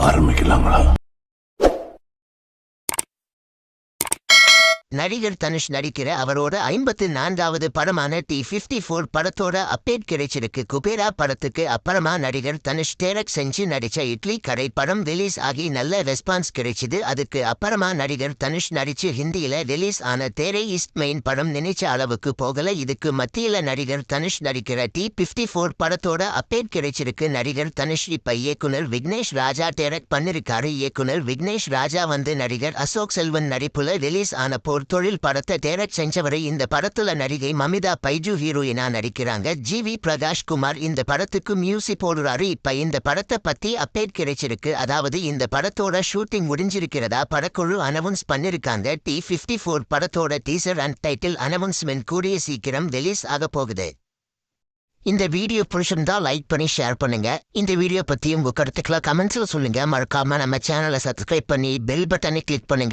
ஆரம்பிக்கலாங்களா? நடிகர் தனுஷ் நடிக்கிற அவரோட 54வது படமான T-54 படத்தோட அப்டேட் கிடைச்சிருக்கு. குபேரா படத்துக்கு அப்புறமா நடிகர் தனுஷ் டைரக்ட் செஞ்சு நடிச்ச இட்லி கடை படம் ரிலீஸ் ஆகி நல்ல ரெஸ்பான்ஸ் கிடைச்சிது. அதுக்கு அப்புறமா நடிகர் தனுஷ் நடிச்சு ஹிந்தியில ரிலீஸ் ஆன தேரே ஈஸ்ட் மெயின் படம் நினைச்ச அளவுக்கு போகல. இதுக்கு மத்தியில நடிகர் தனுஷ் நடிக்கிற T-54 படத்தோட அப்டேட் கிடைச்சிருக்கு. நடிகர் தனுஷ் இப்ப இயக்குனர் விக்னேஷ் ராஜா டைரக்ட் பண்ணிருக்காரு. இயக்குனர் விக்னேஷ் ராஜா வந்து நடிகர் அசோக் செல்வன் நடிப்புல ரிலீஸ் ஆன தொழில் படத்தை டைரக்ட் செஞ்சவரை. இந்த படத்துல நடிகை மமிதா பைஜு ஹீரோயினா நடிக்கிறாங்க. ஜி.வி. பிரகாஷ் குமார் இந்த படத்துக்கு மியூசிக் போடுறாரு. இப்ப இந்த படத்தை பத்தி அப்டேட் கிடைச்சிருக்கு. அதாவது இந்த படத்தோட ஷூட்டிங் முடிஞ்சிருக்கிறதா படக்குழு அனௌன்ஸ் பண்ணிருக்காங்க. T-54 படத்தோட டீசர் அண்ட் டைட்டில் அனௌன்ஸ்மெண்ட் கூடிய சீக்கிரம் ரிலீஸ் ஆக போகுது. இந்த வீடியோ பிடிச்சிருந்தா லைக் பண்ணி ஷேர் பண்ணுங்க. இந்த வீடியோ பத்தி உங்க கருத்துக்களை கமெண்ட்ஸ்ல சொல்லுங்க. மறக்காம நம்ம சேனலை சப்ஸ்கிரைப் பண்ணி பெல் பட்டனை கிளிக் பண்ணுங்க.